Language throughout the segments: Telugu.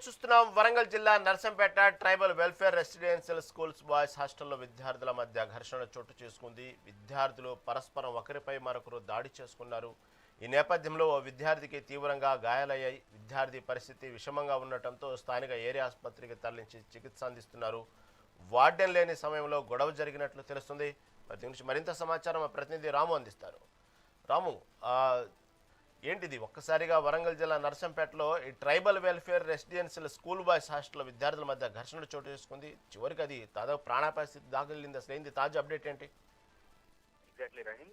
చూస్తున్నాం వరంగల్ జిల్లా Narsampet tribal welfare residential schools boys హాస్టల్లో విద్యార్థుల మధ్య ఘర్షణ చోటు చేసుకుంది. విద్యార్థులు పరస్పరం ఒకరిపై మరొకరు దాడి చేసుకున్నారు. ఈ నేపథ్యంలో ఓ విద్యార్థికి తీవ్రంగా గాయాలయ్యాయి. విద్యార్థి పరిస్థితి విషమంగా ఉండటంతో స్థానిక ఏరియా ఆసుపత్రికి తరలించి చికిత్స అందిస్తున్నారు. వార్డెన్ లేని సమయంలో గొడవ జరిగినట్లు తెలుస్తుంది. దీని గురించి మరింత సమాచారం మా ప్రతినిధి రాము అందిస్తారు. రాము, ఏంటిది ఒక్కసారిగా వరంగల్ జిల్లా నర్సంపేటలో ఈ tribal welfare residential school boys హాస్టల్లో విద్యార్థుల మధ్య ఘర్షణ చోటు చేసుకుంది. చివరికి అది దాదాపు ప్రాణాపాయ స్థితి దాఖలింది. అసలు ఏంది తాజా అప్డేట్ ఏంటి? ఎగ్జాక్ట్లీ రహీం,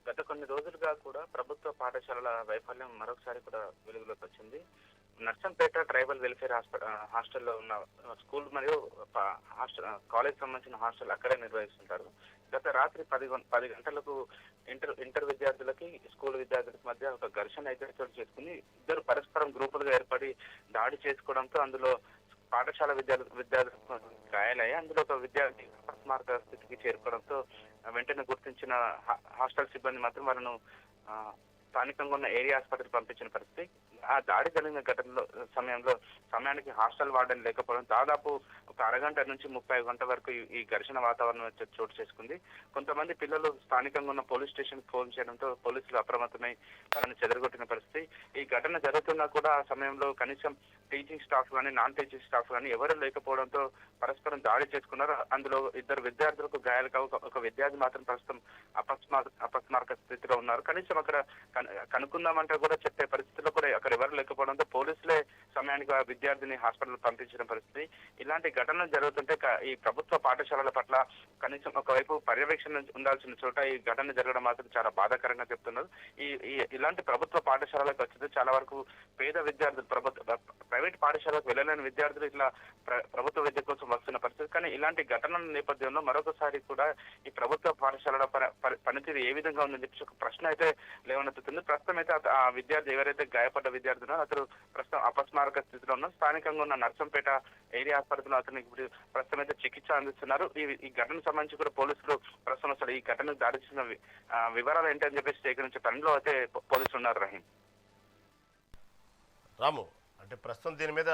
గత కొన్ని రోజులుగా కూడా ప్రభుత్వ పాఠశాలల వైఫల్యం మరొకసారి కూడా వెలుగులోకి వచ్చింది. నర్సంపేట ట్రైబల్ వెల్ఫేర్ హాస్టల్లో ఉన్న స్కూల్ మరియు కాలేజ్ సంబంధించిన హాస్టల్ అక్కడే నిర్వహిస్తుంటారు. గత రాత్రి 10 గంటలకు ఇంటర్ విద్యార్థులకి స్కూల్ విద్యార్థులకి మధ్య ఒక ఘర్షణ అయితే చోటు చేసుకుని ఇద్దరు పరస్పరం గ్రూపులుగా ఏర్పడి దాడి చేసుకోవడంతో అందులో పాఠశాల విద్యార్థులకు గాయాలయ్యాయి. అందులో ఒక విద్యార్థి అపస్మారక స్థితికి చేరుకోవడంతో వెంటనే గుర్తించిన హాస్టల్ సిబ్బంది మాత్రం వాళ్ళను స్థానికంగా ఉన్న ఏరియా ఆసుపత్రికి పంపించిన పరిస్థితి. ఆ దాడి జరిగిన సమయానికి హాస్టల్ వార్డెన్ లేకపోవడం దాదాపు ఒక అరగంట నుంచి 30 గంటల వరకు ఈ ఘర్షణ వాతావరణం చోటు చేసుకుంది. కొంతమంది పిల్లలు స్థానికంగా ఉన్న పోలీస్ స్టేషన్ ఫోన్ చేయడంతో పోలీసులు అప్రమత్తమై వాళ్ళని చెదరగొట్టిన పరిస్థితి. ఈ ఘటన జరుగుతున్నా కూడా ఆ సమయంలో కనీసం టీచింగ్ స్టాఫ్ కానీ నాన్ టీచింగ్ స్టాఫ్ కానీ ఎవరు లేకపోవడంతో పరస్పరం దాడి చేసుకున్నారు. అందులో ఇద్దరు విద్యార్థులకు గాయాలు కావు. ఒక విద్యార్థి మాత్రం ప్రస్తుతం అపస్మారక స్థితిలో ఉన్నారు. కనీసం అక్కడ కనుక్కుందామంటే కూడా చెప్పే పరిస్థితుల్లో కూడా అక్కడ ఎవరు లేకపోవడంతో పోలీసులే సమయానికి ఆ విద్యార్థిని హాస్పిటల్ పంపించిన పరిస్థితి. ఇలాంటి ఘటనలు జరుగుతుంటే ఈ ప్రభుత్వ పాఠశాలల పట్ల కనీసం ఒకవైపు పర్యవేక్షణ ఉండాల్సిన చోట ఈ ఘటన జరగడం మాత్రం చాలా బాధాకరంగా చెప్తున్నారు. ఇలాంటి ప్రభుత్వ పాఠశాలలకు వచ్చితే చాలా వరకు పేద విద్యార్థులు ప్రైవేట్ పాఠశాలకు వెళ్ళలేని విద్యార్థులు ఇట్లా ప్రభుత్వ విద్య కోసం వస్తున్న పరిస్థితి. కానీ ఇలాంటి ఘటనల నేపథ్యంలో మరొకసారి కూడా ఈ ప్రభుత్వ పాఠశాలల పనితీరు ఏ విధంగా ఉందని చెప్పి ఒక ప్రశ్న అయితే లేవనెత్తుతుంది. ప్రస్తుతం అయితే ఆ విద్యార్థి ఎవరైతే గాయపడ్డ విద్యార్థి అతను ప్రస్తుతం అపస్మారక స్థితిలో ఉన్న స్థానికంగా ఉన్న నర్సంపేట ఏరియా ఆసుపత్రిలో అతనికి ఇప్పుడు ప్రస్తుతం అయితే చికిత్స అందిస్తున్నారు. ఈ ఘటనకు సంబంధించి కూడా పోలీసులు ప్రస్తుతం అసలు ఈ ఘటనకు దారి చేసిన వివరాలు ఏంటని చెప్పేసి సేకరించే పనిలో అయితే పోలీసులు ఉన్నారు. రహీం, రాము, అంటే ప్రస్తుతం దీని మీద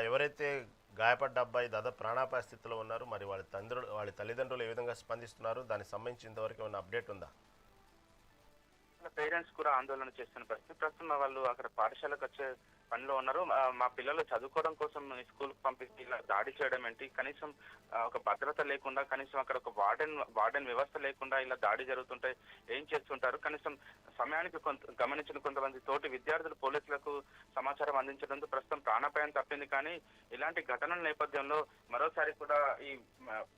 ఎవరైతే గాయపడ్డ అబ్బాయి దాదాపు ప్రాణాపాయ స్థితిలో ఉన్నారు, మరి వాళ్ళ తల్లిదండ్రులు ఏ విధంగా స్పందిస్తున్నారు, దానికి సంబంధించి ఇంతవరకు ఏమైనా అప్డేట్ ఉందా? పేరెంట్స్ కూడా ఆందోళన చేస్తున్న పరిస్థితి. ప్రస్తుతం వాళ్ళు అక్కడ పాఠశాలకు వచ్చే పనిలో ఉన్నారు. మా పిల్లలు చదువుకోవడం కోసం స్కూల్కి పంపించి ఇలా దాడి చేయడం ఏంటి, కనీసం ఒక భద్రత లేకుండా, కనీసం అక్కడ ఒక వార్డెన్ వ్యవస్థ లేకుండా ఇలా దాడి జరుగుతుంటే ఏం చేస్తుంటారు? కనీసం సమయానికి గమనించిన కొంతమంది తోటి విద్యార్థులు పోలీసులకు సమాచారం అందించడంతో ప్రస్తుతం ప్రాణాపాయం తప్పింది. కానీ ఇలాంటి ఘటనల నేపథ్యంలో మరోసారి కూడా ఈ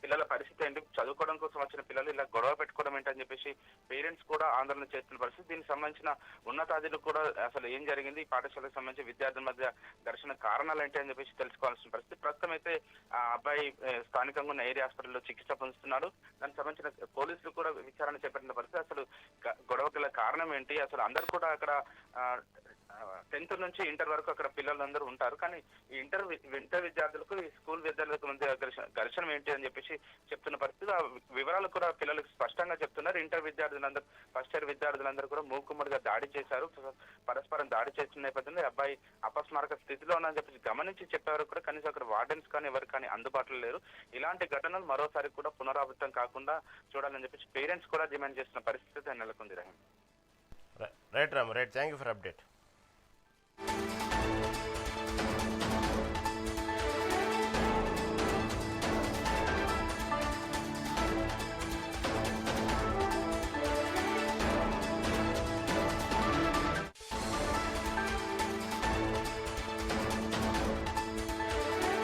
పిల్లల పరిస్థితి ఏంటి, చదువుకోవడం కోసం వచ్చిన పిల్లలు ఇలా గొడవ పెట్టుకోవడం ఏంటని చెప్పేసి పేరెంట్స్ కూడా ఆందోళన చేస్తున్న పరిస్థితి. దీనికి సంబంధించిన ఉన్నతాధికారులు కూడా అసలు ఏం జరిగింది, ఈ పాఠశాలకు సంబంధించి విద్యార్థుల మధ్య ఘర్షణ కారణాలు ఏంటి అని చెప్పేసి తెలుసుకోవాల్సిన పరిస్థితి. ప్రస్తుతం అయితే ఆ అబ్బాయి స్థానికంగా ఉన్న ఏరియా హాస్పిటల్లో చికిత్స పొందుతున్నారు. దానికి సంబంధించిన పోలీసులు కూడా విచారణ చేపట్టిన పరిస్థితి. అసలు గొడవకి గల కారణం ఏంటి, అసలు అందరూ కూడా అక్కడ 10th నుంచి ఇంటర్ వరకు అక్కడ పిల్లలందరూ ఉంటారు. కానీ ఈ ఇంటర్ విద్యార్థులకు ఈ స్కూల్ విద్యార్థులకు మధ్య ఘర్షణ ఏంటి అని చెప్పేసి చెప్తున్న పరిస్థితి. ఆ వివరాలు కూడా పిల్లలకు స్పష్టంగా చెప్తున్నారు. ఇంటర్ విద్యార్థులందరూ ఫస్ట్ ఇయర్ విద్యార్థులందరూ కూడా మూకుమ్మడిగా దాడి చేశారు. పరస్పరం దాడి చేసిన నేపథ్యంలో అబ్బాయి అపస్మారక స్థితిలో ఉందని చెప్పేసి గమనించి చెప్పేవారు కూడా కనీసం అక్కడ వార్డెన్స్ కానీ ఎవరు కానీ అందుబాటులో లేరు. ఇలాంటి ఘటనలు మరోసారి కూడా పునరావృతం కాకుండా చూడాలని చెప్పేసి పేరెంట్స్ కూడా డిమాండ్ చేస్తున్న పరిస్థితి నెలకొంది. Right Ram, right, thank you for update.